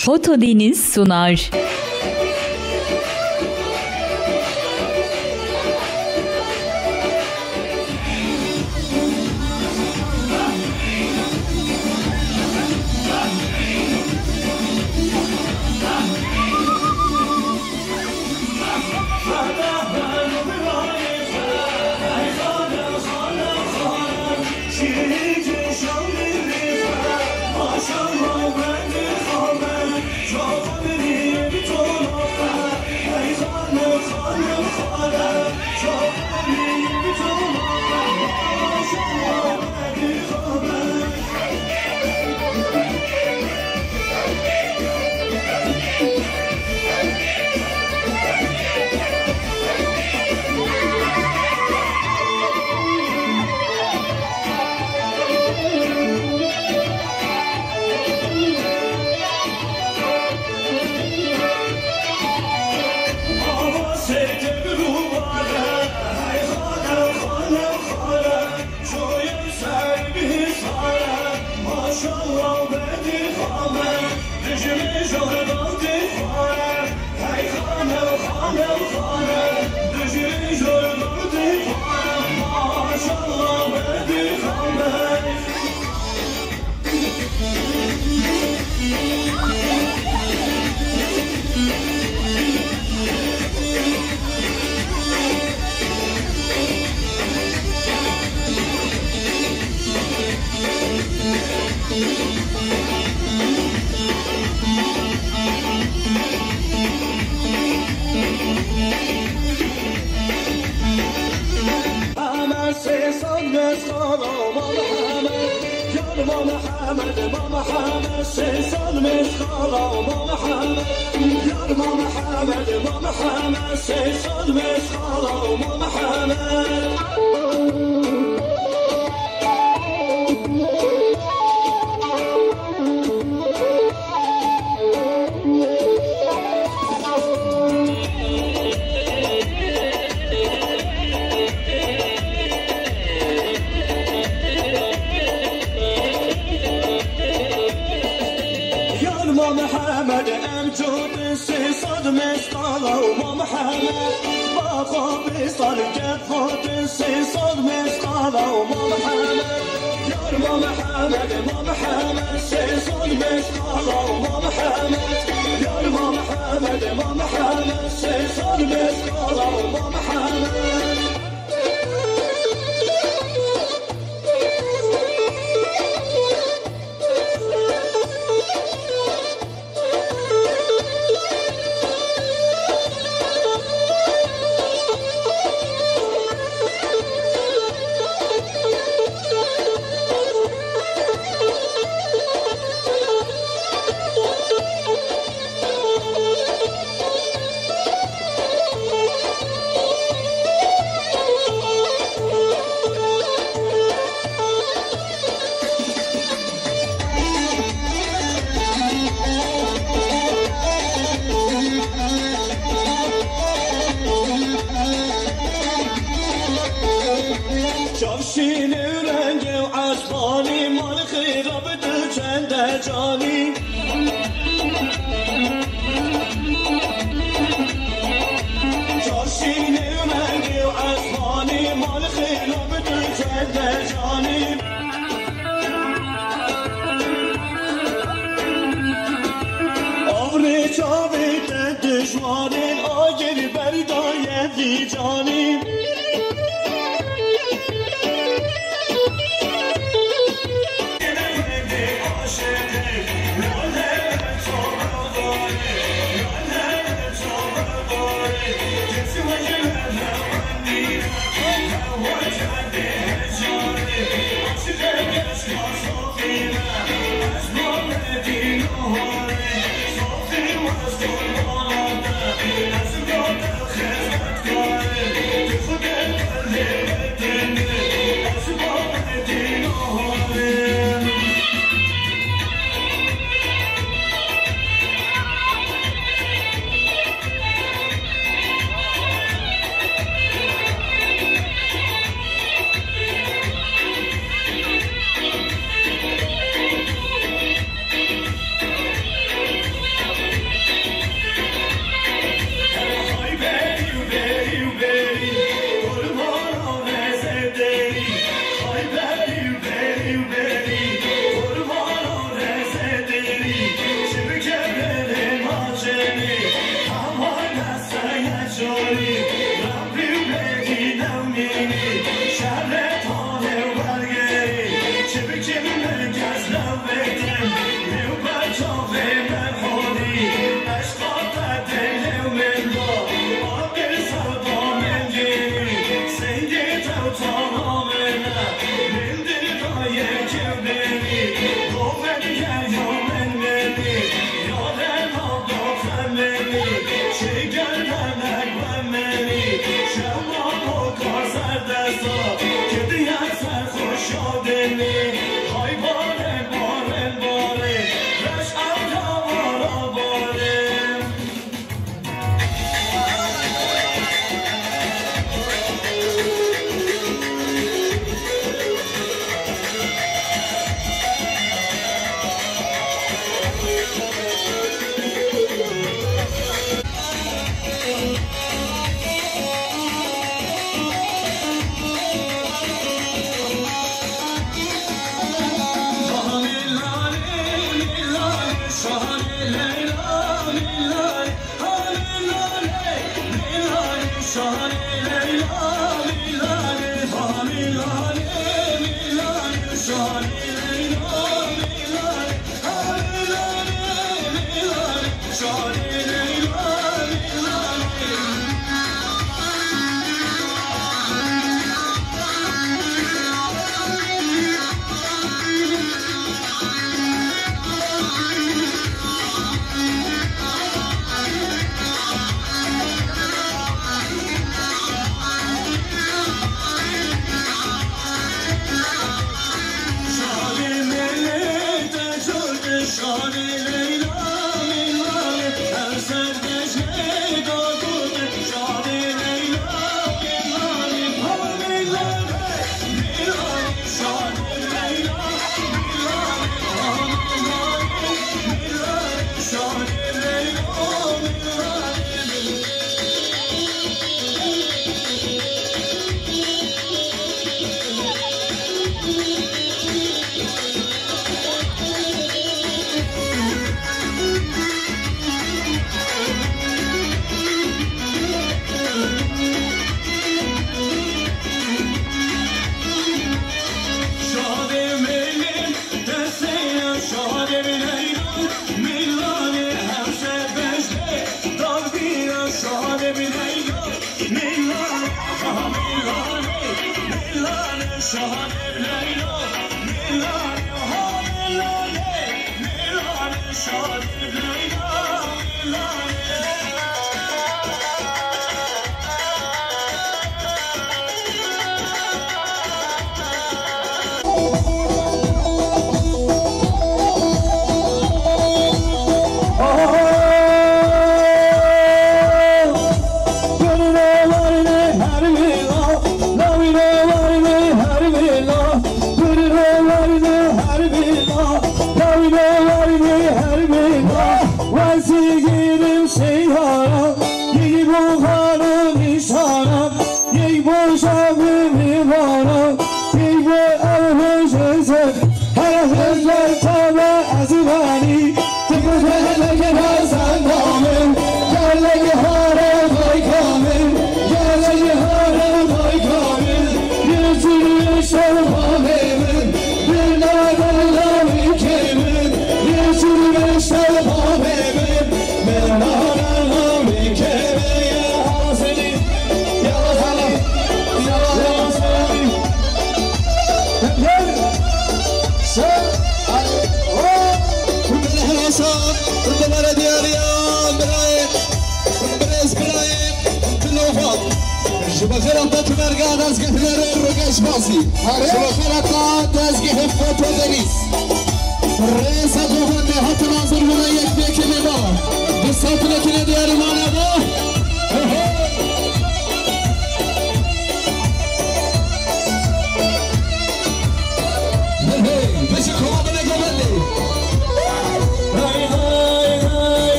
Foto Deniz sunar.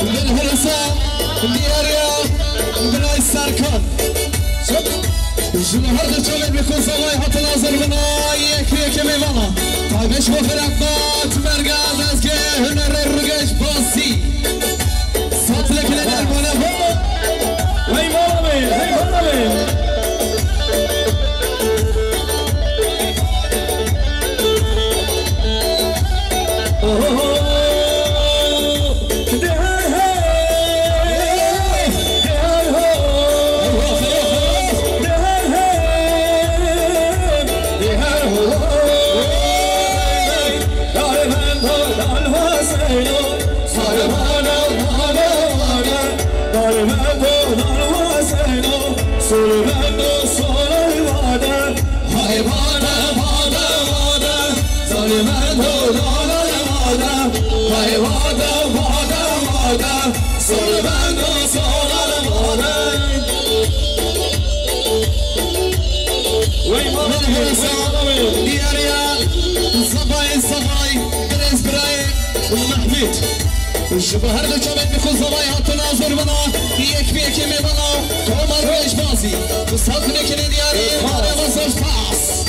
بالهرسة بالديارية بناي الساركان شما هر دو چوبت بکن سوای حت ناظر بنا یک میوانا تایبش مفرقات مرگز از که هنر رگش باسی سات لکنه در بالا هی بالا بین هی بالا بین شما هر دو چوبت بکن سوای حت ناظر بنا یک میوانا تو مرگش بازی تو سات لکنه دیاری ماره وزش پاس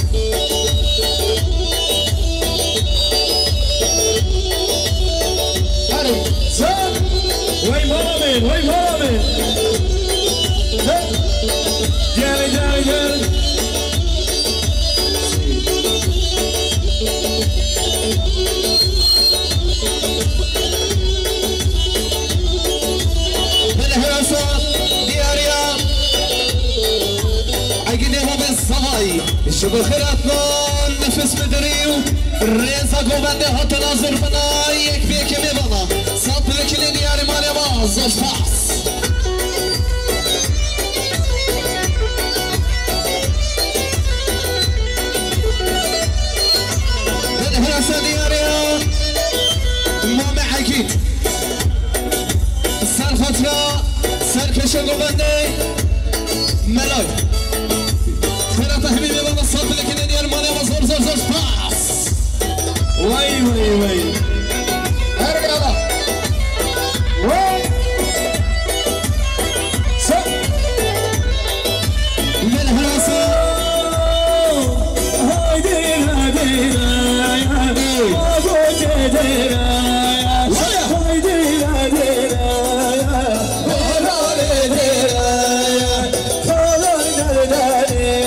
وای مامن وای مامن گل شبه خیراتنا نفس بدریو ریزا گوبنده حت ناظر بنا یک میوانا سات لکنه دیاری ماره وزش پاس هرسا دیاریا مام عقید سر خطرا سرکش گوبنده ملای خیرات حبیبی بابا صد لکنه دیار مانه و زور پاس وای وای وای هرگالا وای سب من هراسا های دیرا دیرا آگو که دیرا های دیرا دیرا آگو دیرا کالای درداری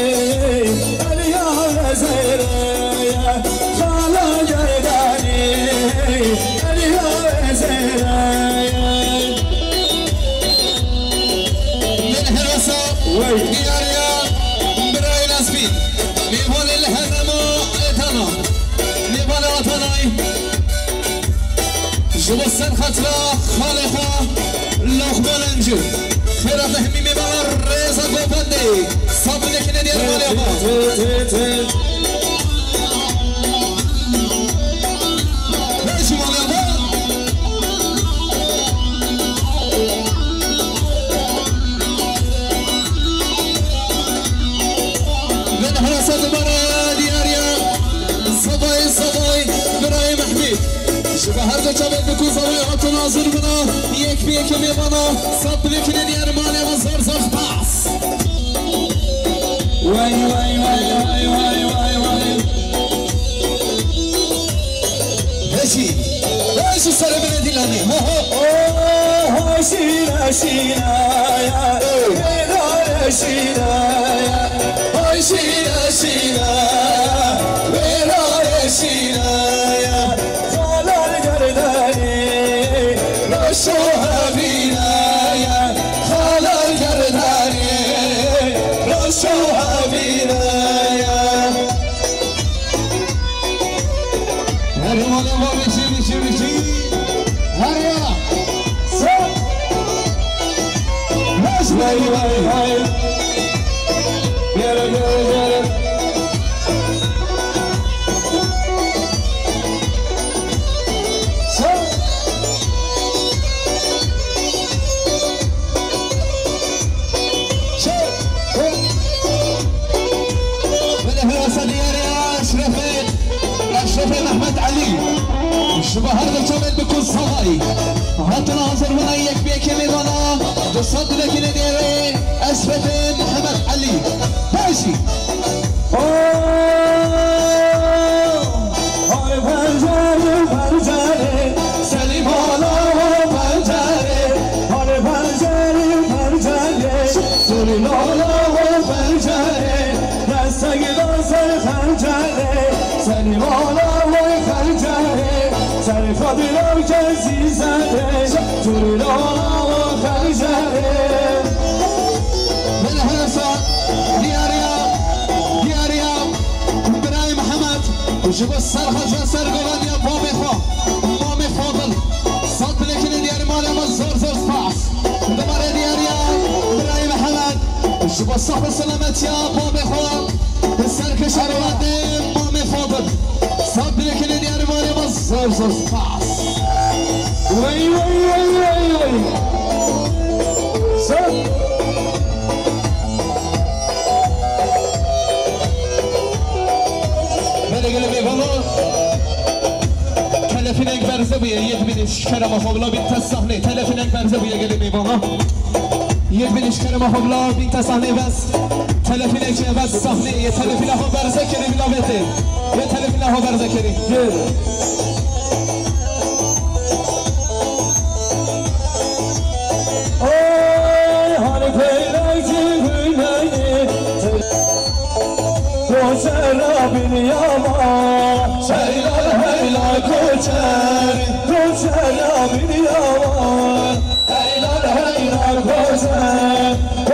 دیاریا برای نسبی میوان الهدم و اتنا میوان وطنای جبو سر خطرا خالقا لخبان انجو خیرات همی میوان ریزا گوبنده صاب لکنه دیار مالی با نیشی مالی با شبه هر دو چوبت بکن سوای حت ناظر بنا یک میوانا سات لکنه دیار مالی و زور پاس وای وای وای وای وای وای وای هشی سر بره دیلانی اوه شیرا شیرا یا بیدار شیرا یا شیرا شیرا بیرای شیرا خالال گردانی رشو حبینا خالال گردانی رشو حبینا هر مال ما بشی هر یا وای وای وای گره محمد علي شبه هذا الجمل بكل صغاري حط ناظر هنا يكفيك ميدانا تصد لك نديري اسفة محمد علي ماشي بالا و پنجره دستک دازه خنجره سری بالا و خنجره سری خادرم کسی زده توری بالا و خنجره من هرسا دیاریا برای محمد جب سرخش و سرگوان یا مام فاضل صد بلکن دیاری مال ما زور سپاس دوباره دیاریا برای محمد جب صاحب سلامت یا مام خواه سرکش روان مام فاضل صد بلکن دیاری مال ما زور سپاس وی صد تلفینک برزه بویه یک بینش کرم خوبلا بین تصحنه تلفینک برزه بویه گلی میوانا یک بینش کرم خوبلا بین تصحنه بس تلفینک بس صحنه یه تلفین ها برزه کری بلاوته یه تلفین ها برزه کری آی هانی پیلای جیبونه کوچه بین یاما شیلال هیلال کوچه بین یاما هیلال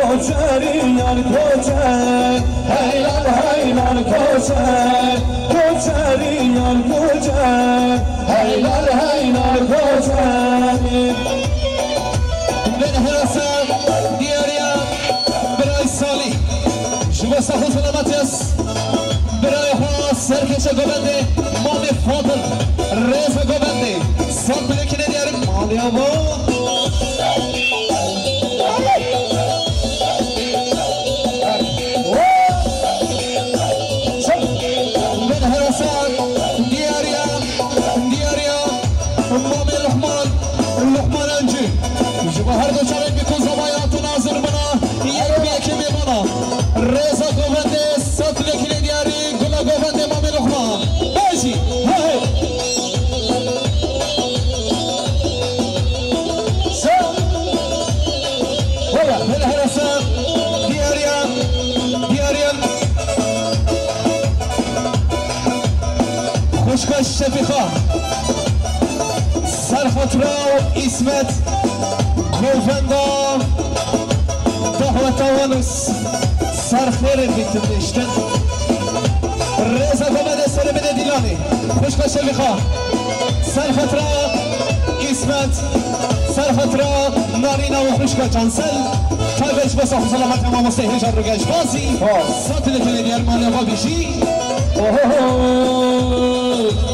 کوچه ریال کوچه هیلال کوچه ریال کوچه هیلال کوچه من هرسان دیاریا برای سالی شما سخون سلامتی است برای ها سرکش گوبنده مام فاضل رزا گوبنده سال بلکنه دیاری مالی آبا من هرسان دیاریا مام لحمان انجی شما هر دو چارک بیکن زبایات ناظر بنا یک بیکی میبانا رزا گوبنده سال بلکنه دیاری گلا گوبنده مام لحمان باشی های من هرسان دیاریا خوشکش شفیخا سرخطرا و اسمت گووندا دهوتاوانوس سرخیر بیتنشتن رزا گوبنده سر بده دیلانی خوشکش شفیخا سرخطرا اسمت سرخطرا نارینا و خوشکا جانسل تایبش بس آخو سلامت اما مستحیل جان رو گشت بازی ساتل کنه دیار مالی آقا بیشی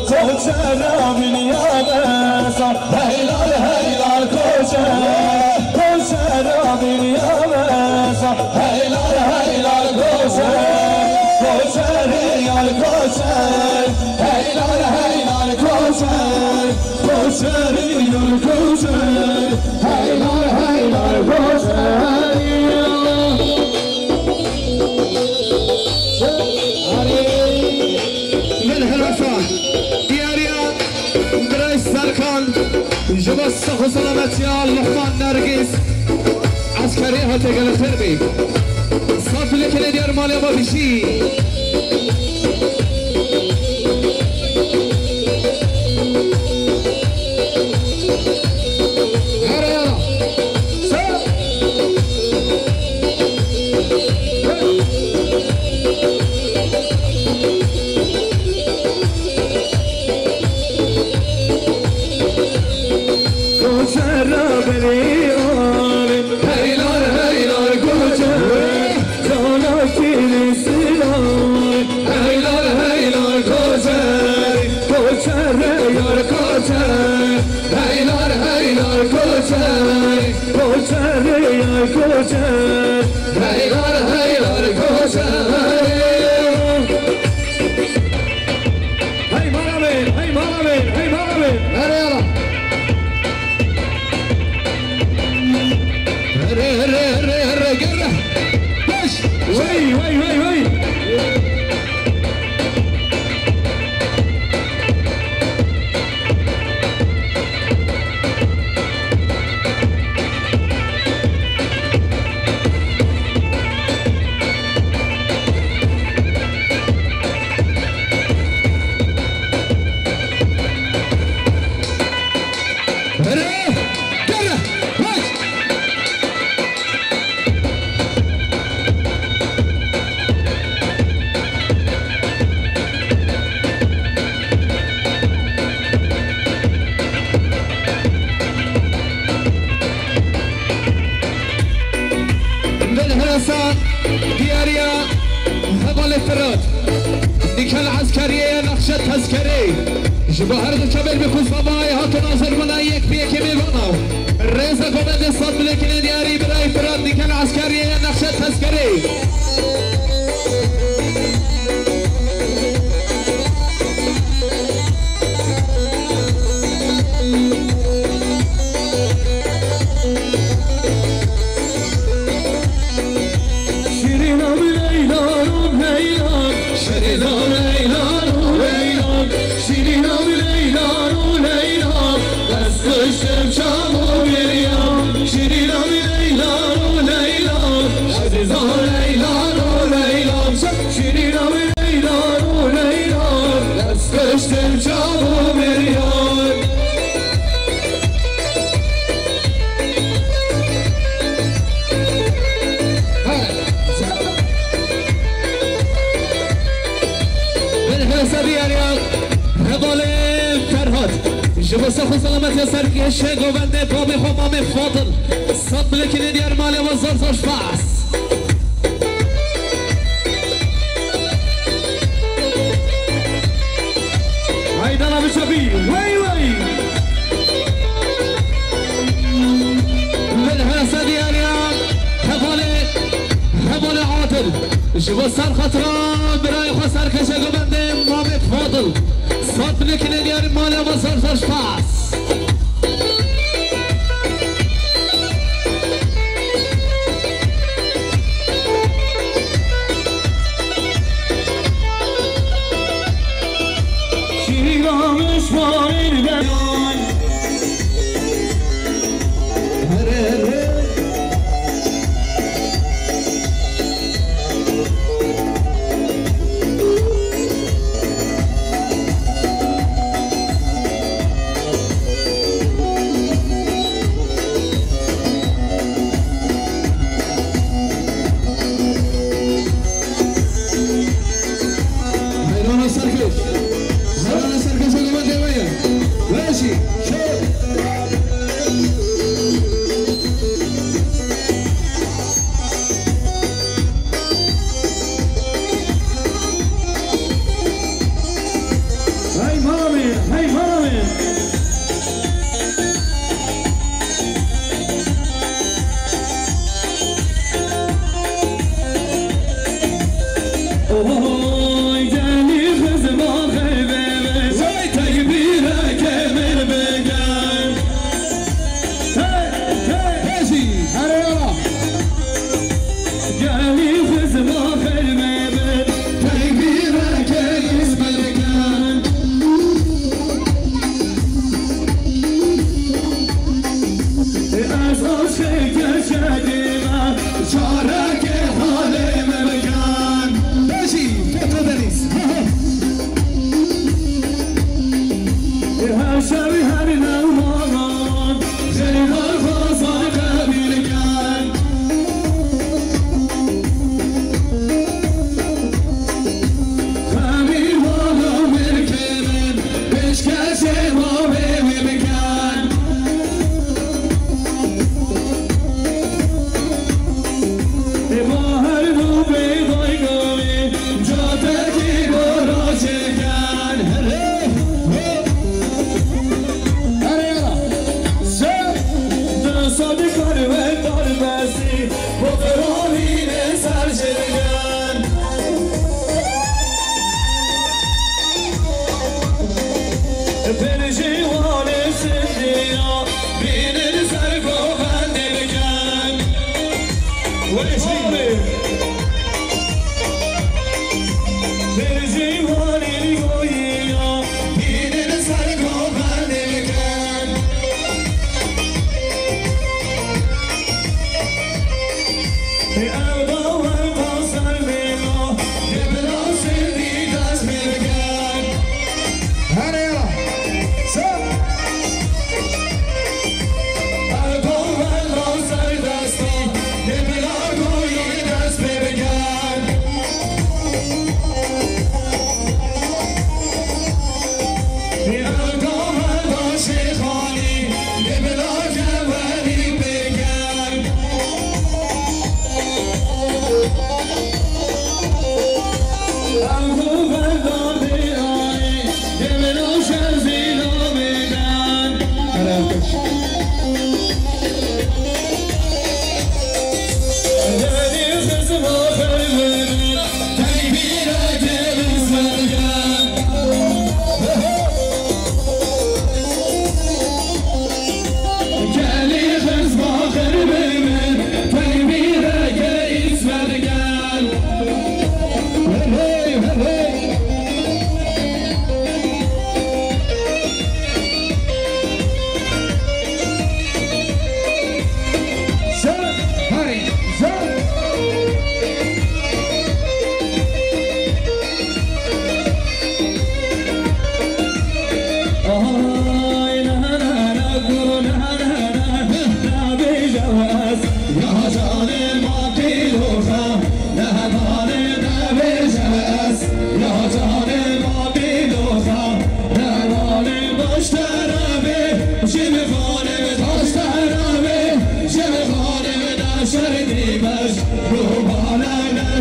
کوچه بین یاما هیلال کوچه بین یاما هیلال کوچه ریال کوچه هیلال کوچه ریال کوچه هیلال کوچه من هرسا دیاریا برای سرکان جبا سخو سلامتی لحمان نرگیز عسکری ها تگل خیر بی صاف لکنه دیار مالی با بیشی حسن دیاریا حوال فراد دیکل عسکریه نقش تذکری جبا هر دو چبل بخوز بابای هاتو ناظر منا یک پی یکی میبانو رزا گوبند صد ملکن دیاری برای فراد دیکل عسکریه نقش تذکری جبسه خود سلامت یا سرکیشه گوونده با میخوام آمه فاضل صد ملکین دیار مالی و زرزاش باس هایدان آبی شبی وی وی بالحسد دیاریان حوال عادل جبسه خطران برای خود سرکیشه گوونده مامه فاضل صد ملکین دیار مالی و زرزاش باس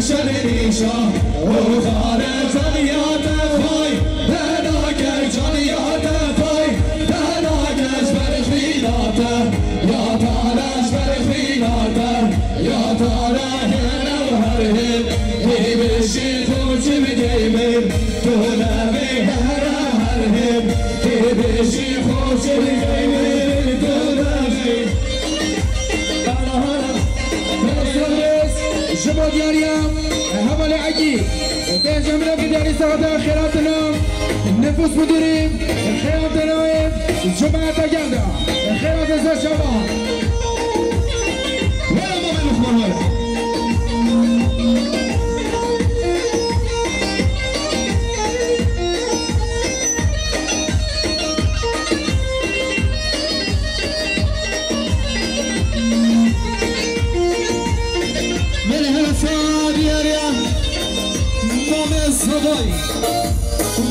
شنیشا او خارج جانیات پای دناکش جانیات پای دناکش برخینات یا تارش برخینات یا تاره نو هر هی بشی خوش بگیمیم تو نمی هر هم هی بشی خوش بگیمیم تو نمی شما دیاریم حمل عجیب بینجا ملک دیاری ساعت خیراتنا نفوس مدیریم خیرات نایب جماعت گرده خیرات از شما ولا ما من اخوان ولا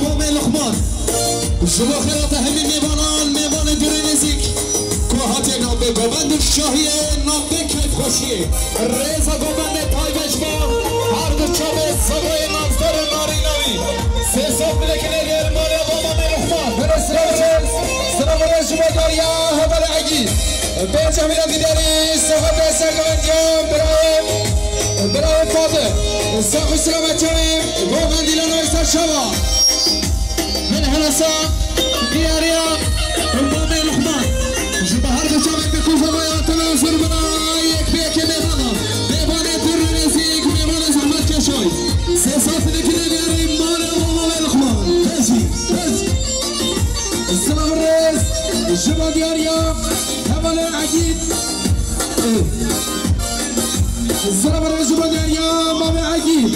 مام لخمان شما خیرات همین میوان دور نزیک کوهات نام به گوبند شاهیه نام به کیف خوشیه ریزا گوبند تایبش با هر دو چابه سبای نامزدار ناری نوی سه صاف بلکنه دیر مالی با مام لخمان سلام برای شما داریا حبال عگی به جمیل دیداری صحب سرگوان جام برای فاضل ساخ سلامت جمیم گوبند دیلانوی سر شما من هلسا دیاریا مام لخمان شما هر دو چابه بکن فضایات ناصر بنا یک بیک میبانه پر نزیک میبانه زحمت کشوی سه صاف نکنه دیاری مام لخمان بزی السلام الرئيس شما دیاریا حمل عجیب السلام عليكم شما دیاریا مام عجیب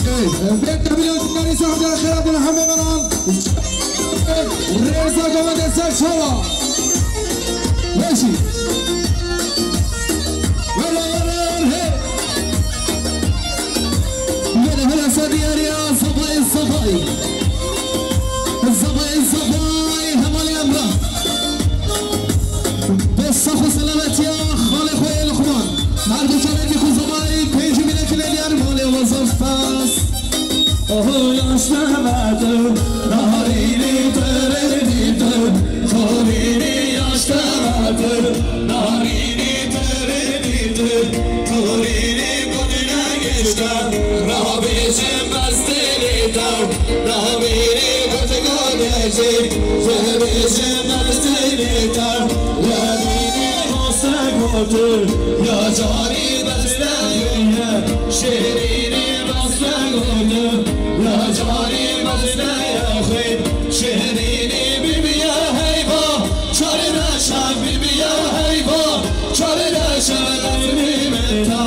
بیت نبیلات ناری صاحب در خیرات همه منان رئیسا گوانده سر شما ماشي هلا سدياريا صفاي همالي امرا بالصف وسلامت يا خالي خويا الاخوان مردو شباب يكون صفاي بيجي من الكليار مالي وظف فاس اوه يا شنامات نهاريني ترديت خوريني يا شنامات نهاريني ترديت خوريني بدنا geçten Rabbim bastırıdan Rabbim gözü geçecek Rabbim bastırıdan Rabbim olsa götür Ya cani bastırıyor Şehrini bastır götür Ya cani bastırıyor Şehrini bibiye heyba Çarına şan bibiye heyba Çarına şan meta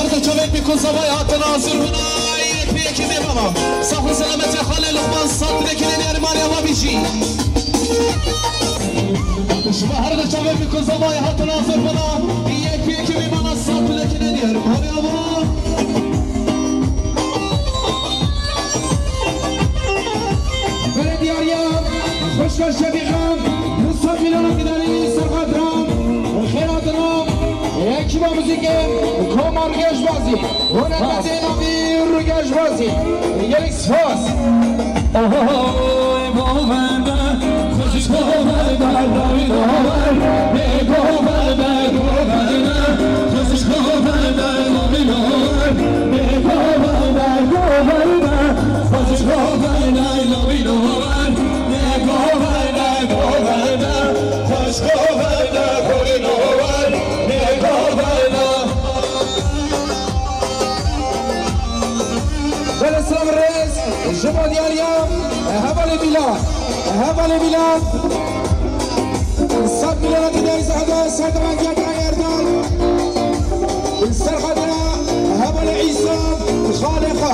هر دو چوبه میکن زبای هات ناظر هنای یک به یکی میبامم صاف و سلامت خاله لقمان صاد بکنین ارمانی ما بیشی شما هر دو چوبه میکن زبای هات ناظر هنای یک به یکی میبامم صاد بکنین ارمانی ما بله دیاریم خوشگل شبیخم مصطفی میلانم گداری سرقدرم خیراتنم یکی با موزیک کمار گشبازی هنرمند نامی رو گشبازی یک سفاس اوه باومده خوشش باومده نامی ناور باومده خوشش باومده نامی ناور باومده خوشش باومده نامی ناور باومده خوش باومده نامی ناور بله سلام الرئيس جمع دياليا هبل بلاد صد مليون دينار زهدا سعد وانجا كايردان السرخدنا هبل عيسى خالقه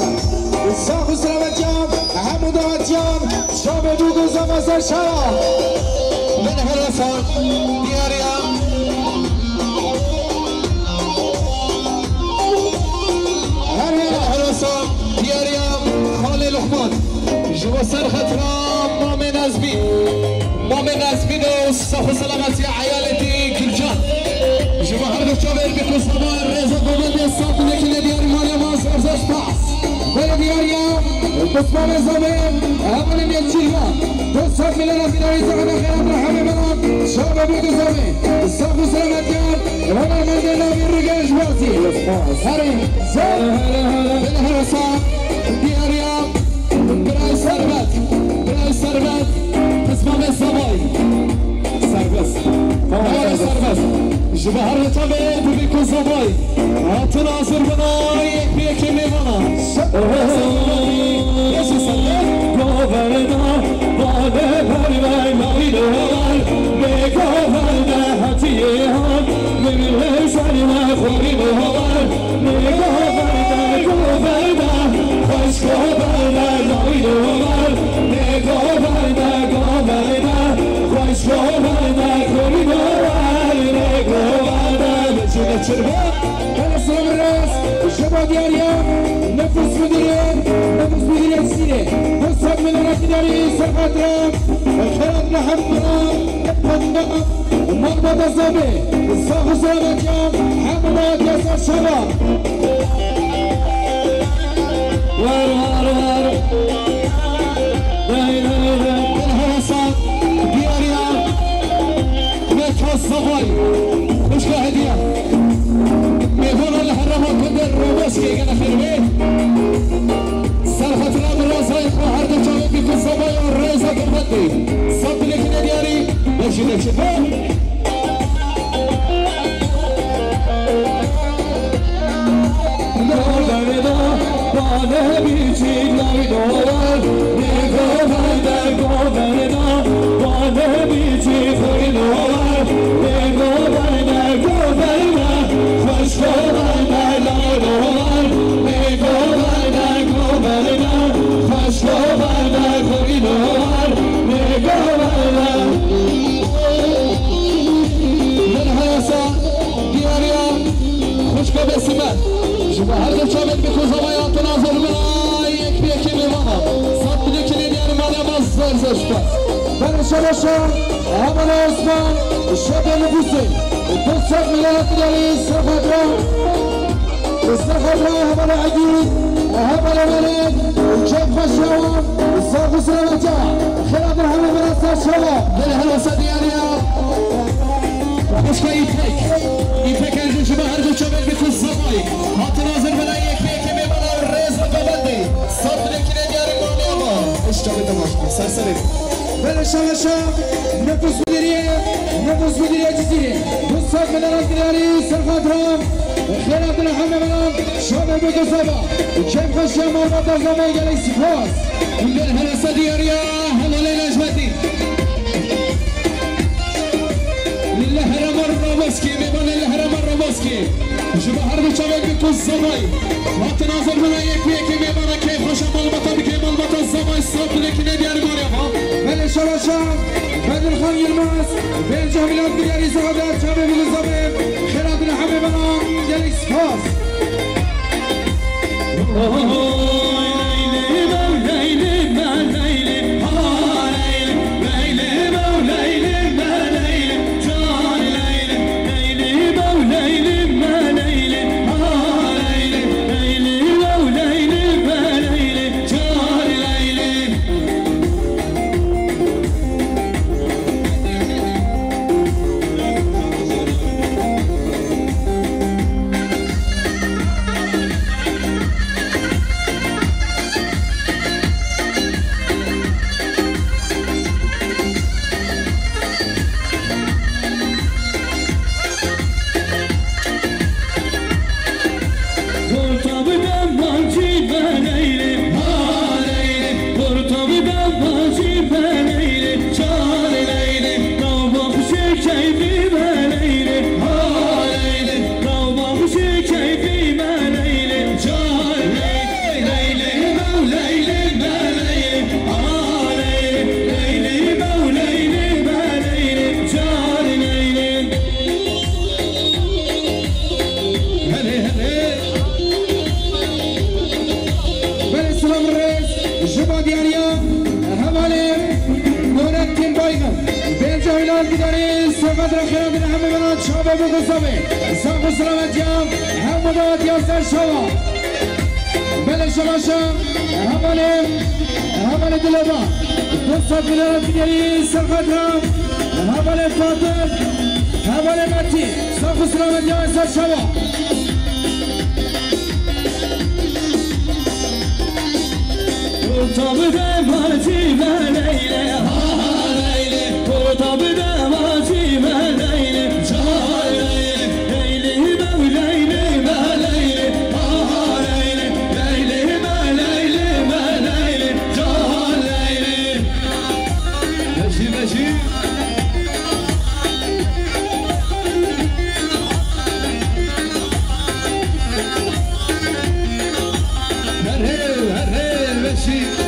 الساق سلامتيام حمود واتيام شاب دوغو زمازر شارع من هرسان دياريا هرسان دياريا خالي لقمان جوا سرخت رام مامن ازبي دو صف سلامتي عيالتي كلجان جوا هرد شابر بكو سبار رزا بابد الصف لكن دياري مالي ماس ارزاش باس بله دياليا بسمان زمين هبل ميتشيما تصف مليون دينار زهدا خيرات رحمه بلاد شاب دوغو زمين الساق سلامتيام هبل مدينة بالرجال جوازي هري من هرسان دياريا براي سربت تسمام الزباي سربت جبهر تبعد بكو زباي هاتناظر بناي بيكي ميمانا يسي سلم گوورنا باده پروای مایدوار میگوورنا هتیهان میلیشانی خوری بهار میگوورنا خوش گوورنا مایدوار میگوورنا خوش گوورنا خوری بهار میگوورنا بچه چربا بله سلام الرئيس جمع دياليا نفس مديرية سيري نصب من ركداري سرقاتنا الخيرات نحمنا مقبض الزبي الصاخ سلامة جام حمد ياسر شباب وار من هرسان دياريا بيتها الصباي مشكلة هدية ميهون الحرمة كدر روبسكي كان خيرين سرخت رام الرازاي خواهر دو جاوه بيكو الصباي والرئيسة كالبدي صد لكن دياري نشي باده بیچی لای دوار میگوورنا گوورنا باده بیچی خوی دوار میگوورنا گوورنا خوش گوورنا لای دوار میگوورنا گوورنا خوش گوورنا خوی دوار میگوورنا من هرسا دياريا خوشكا بسمت جوا هر دو چابت بكو زبايا تناظر بناي يكي ميمانا صد لكن ديار مالي مصدر زشبت بله شباشا هبل عثمان الشاب نفوسي تصف مليون ديالي سرخدنا هبل عديد هبل وليد جاب خشوان الصاخ سلامتا خيرات رحمه بلاد شباب من هرسا دياريا خوشكا يفك انجو جوا هر دو چابت بكو زباي تناظر بناي يكي ميمانا رزا بابدي صد لكن ديار مالي ما اشتغل دمشق سرسرين بله شباشا نفس مديرية جزيري تصف مليون ديالي سرخدنا خيرات رحمه بلاد شاب دوغو زبا كيف خشيا مربط الزمين قالي سفاس من هرسا دياريا هلا ليلة جمدي للهرم الروبسكي ميمون الهرم الروبسكي جوا هر دو چابت بكو الزباي تناظر بناي يكي ميمانا كيف خشا مالبطا بكي مالبطا الزباي صد لكن ديار مالي بله شباشا بدر خان يلماس بين جاملات ديالي زهدات شابه بالزبيب خيرات رحمه بلاد قالي سفاس میلاد بیداری صحبت را خیران دیده همه بنات شابه بگذابه ساق و سلامتی هم مداد یاسر شما بله شما شم همال دلبا 200 میلیارد بیداری صحبت هم همال فاطر همال متی ساق و سلامتی هم یاسر شما Kurtabı da matime leyle ha leyle Kurtabı da matime leyle ha leyle Leyle me leyle me leyle ha leyle Leyle me leyle me leyle ha leyle Beşi beşi Her beşi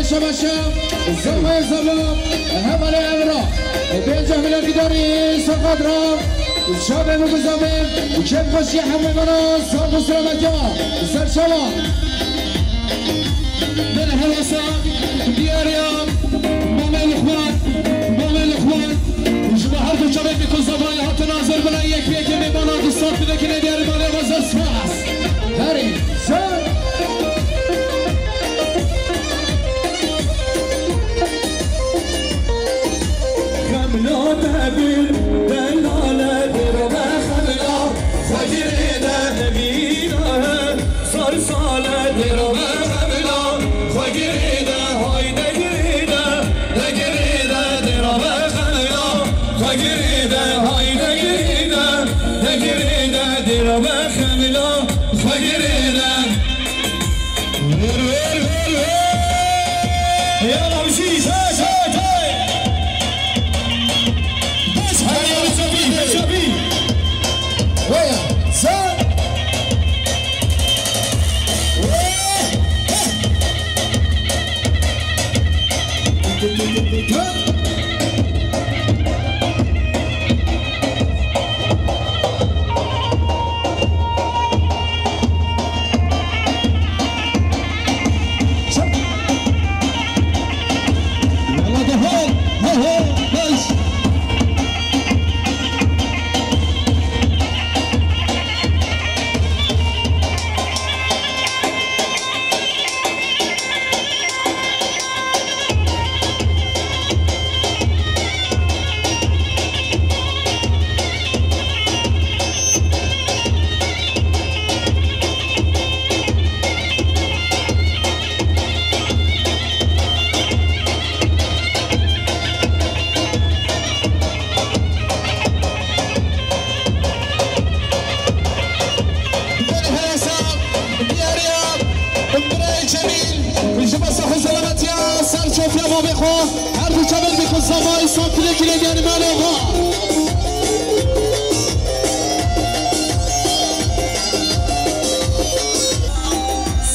شباشم زمای زبان همال امرا بینجا میلاد بیداری سقاط را شابه مگذابه کم خوشی همه منا ساق و سلامتی ها سر شما من هلسا دیاریم مامل اخوان شما هر دو شبه میکن زبانی ها تناظر بنا یک بیکی میبانا دوستان بده که ندیاری مالی وزر سپاس هری سر لا تبير دلالة دربة خملة خجريدة نبينا صرصالة دربة خملة خجريدة هاي دقريدة دربة خملة خجريدة هاي دقريدة دربة خملة خجريدة يا رمشي شاش هر دو چمن میکن زمای سان کلی کلی دیاری مال آقا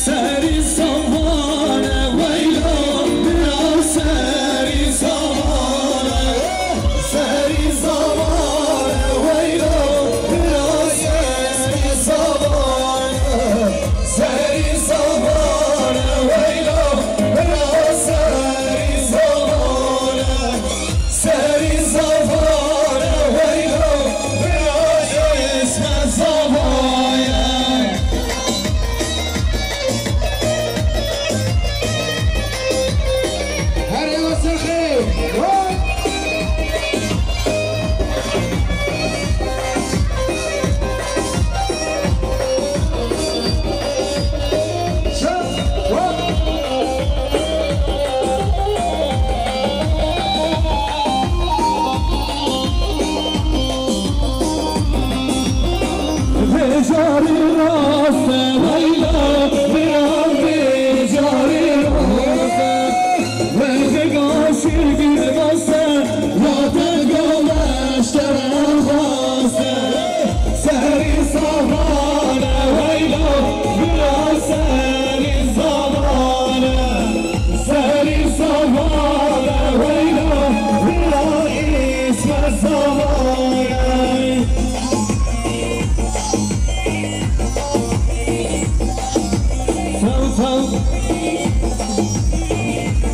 سری زمانه ویلا برا سری زمانه ویلا برا سری زمانه سری زمانه ویلا برا سری زمانه سری زمانه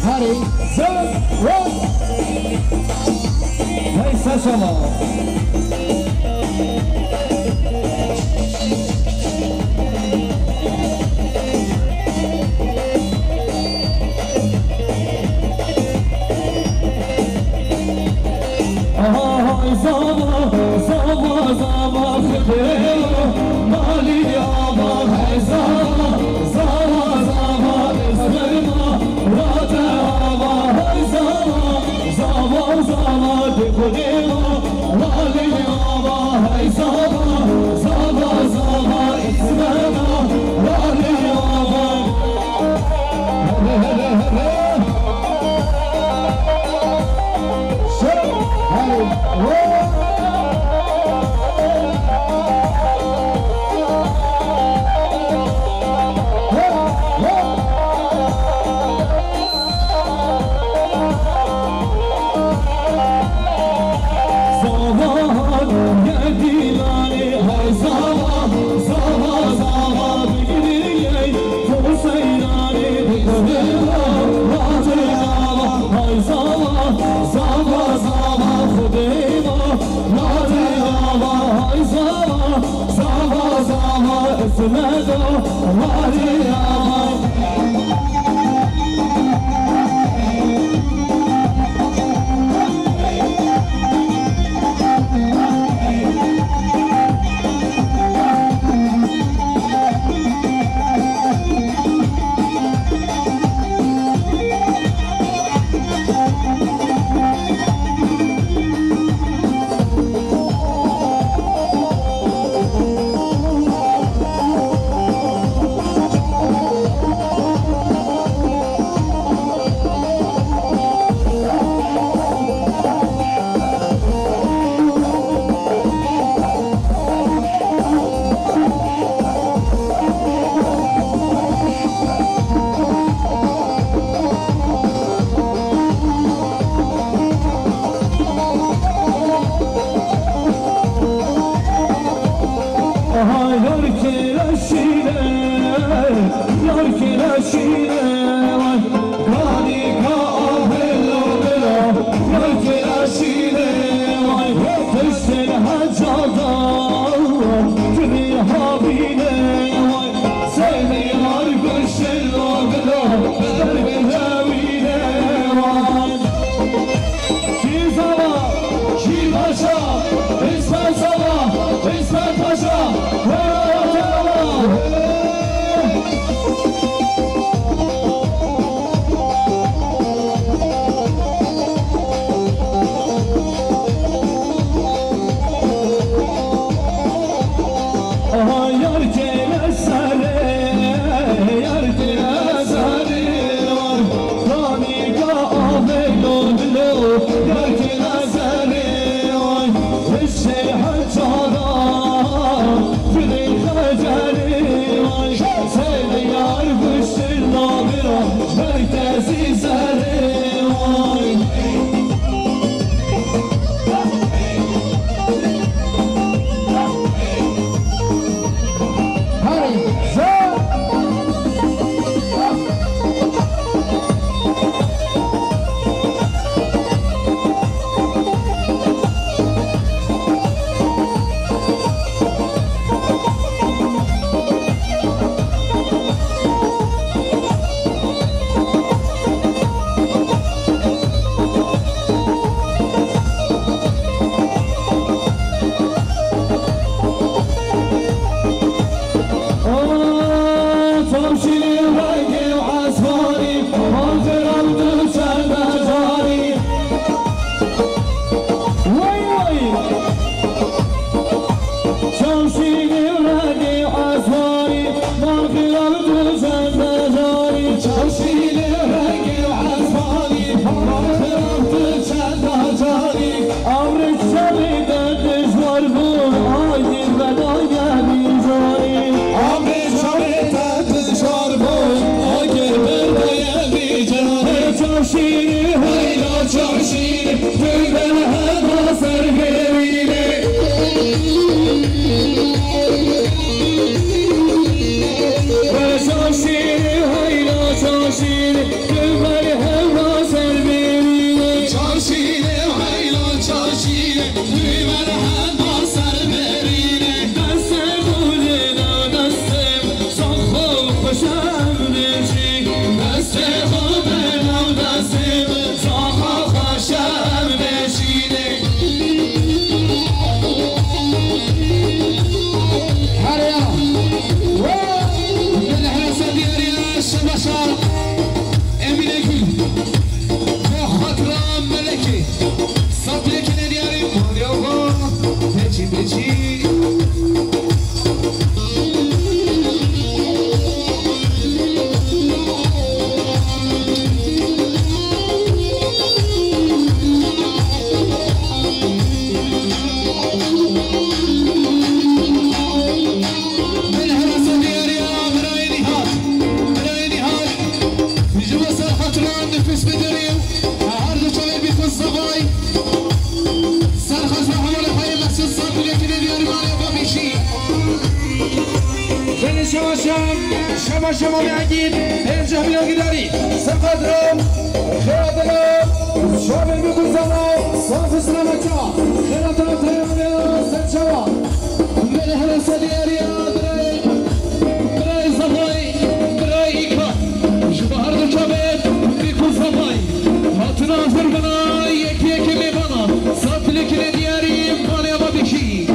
هری Neyse şama Ay zama zama zama khideo mali ama hay zama zama zama isma rata ama hay zama zama zama khideo mali ama hay zama zama zama isma mali ama شما میگید اینجا میگی داری سفر رو خیلی شب میگوزم صاف سلامتا خیلی تا سرچوا بله هر سدیاری برای زمانی برای ایکا شبهر دو کبت بیکن زمانی هاتون آزر بنا یکی میبانا ساتلی که دیاری مالی اما بکی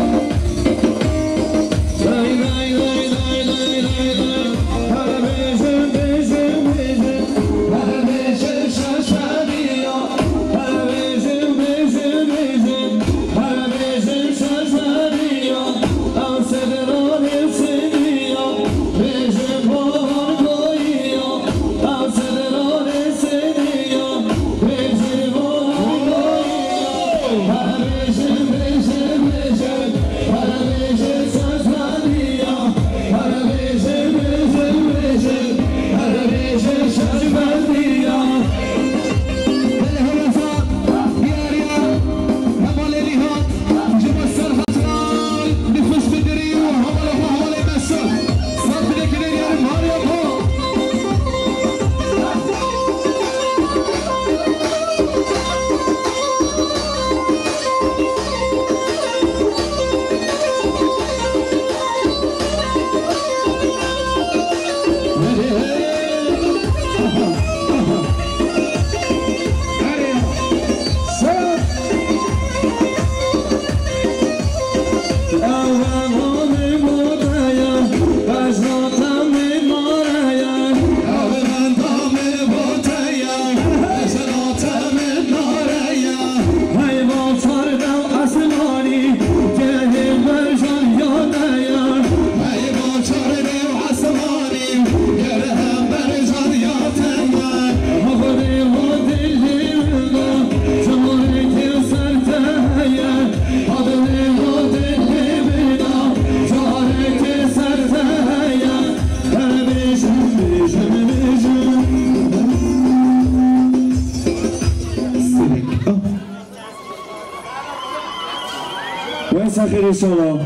خیلی شما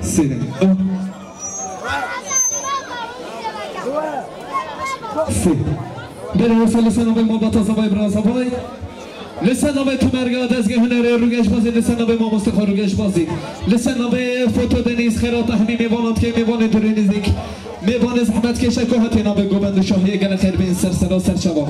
سیده بره حسن لسان آبای ما با تازه بای براز آبای لسان آبای تو مرگاه دزگه هنره روگش بازی لسان آبای ما مستخواه روگش بازی لسان آبای فوتو دنیز خیرات همین میوانند که میوانه دوری نزدیک میوانه زحمت کشه که هاتین آبای گوبند و شاهیه گل خیر بین سر سرا سر شبا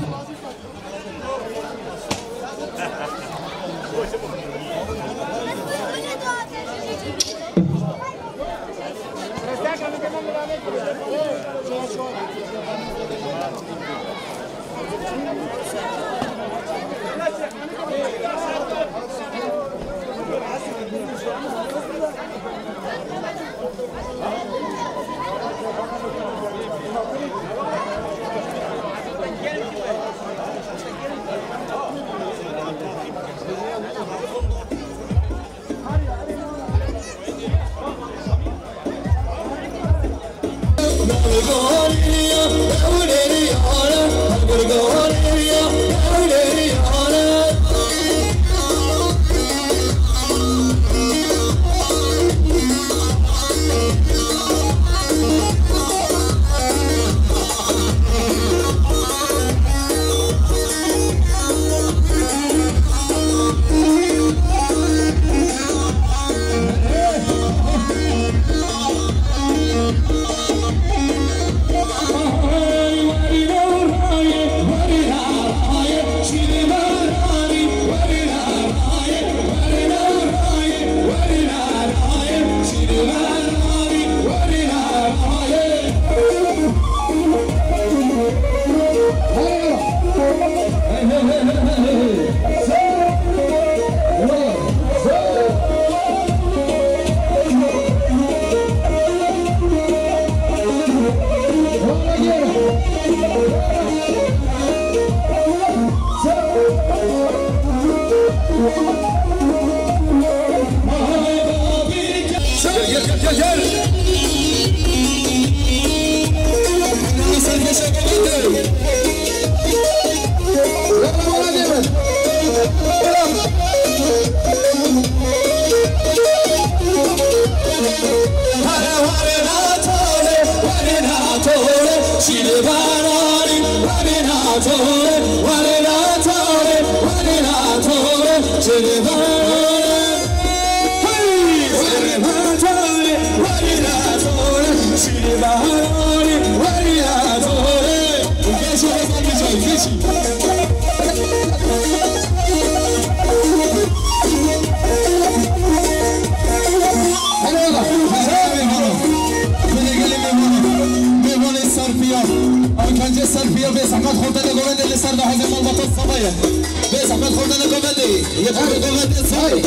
سلفية بس أحمد خوردن گوونده لسر ده هزار مال بطل صبايا بس أحمد خوردن گوونده يبقى گوونده صبايا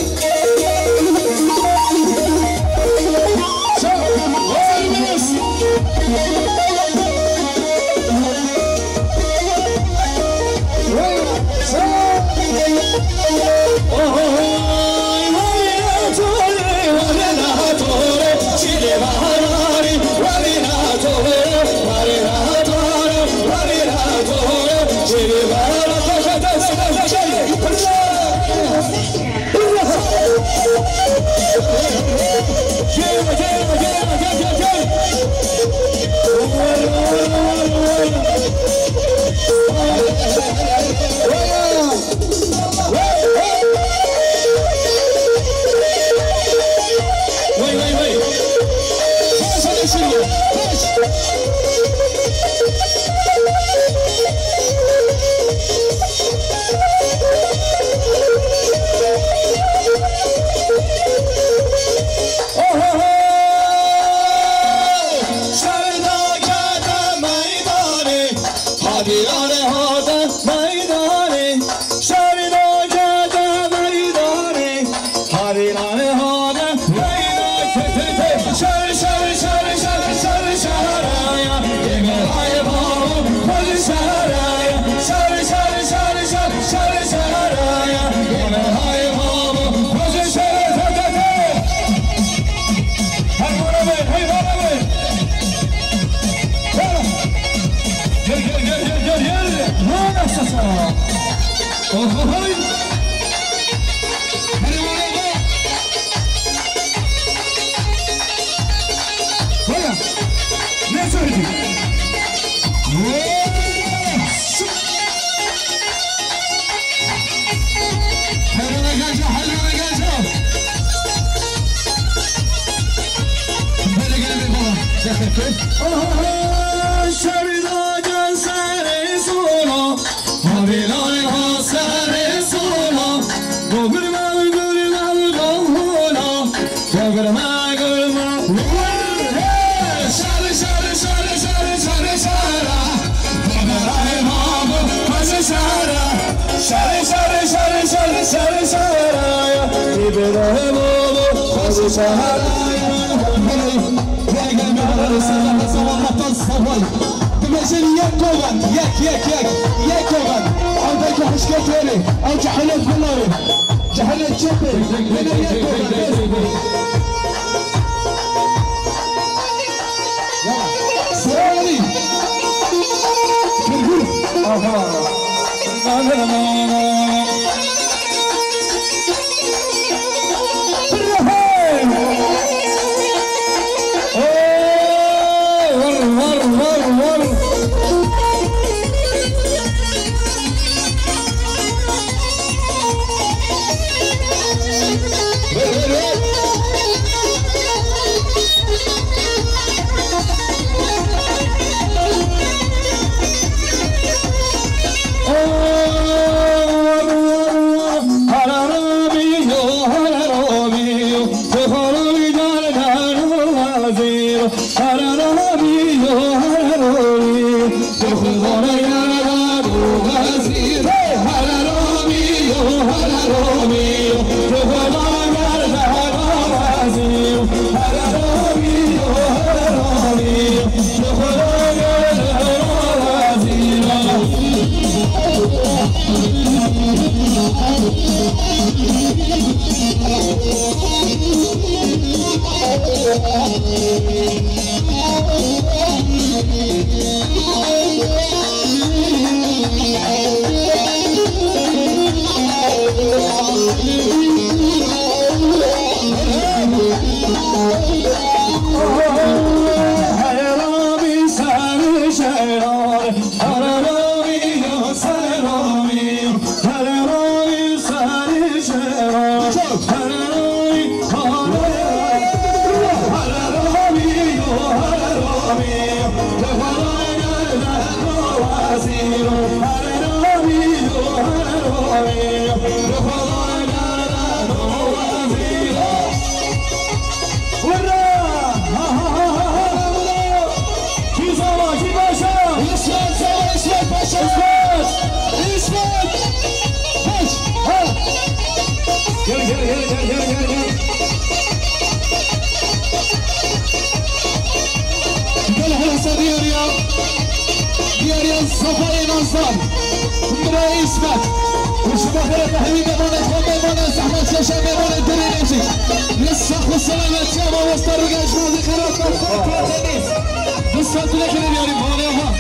دیاری صفای نانسان برای اسمت وشبه خیلی تحویل بمانه خود بمانه زحمت کشم بمانه دری نشی لسخ و سلامت جمع و وستر و گشت نازی خراب کن تنیز دوستان تو نکنه بیاریم بانه ها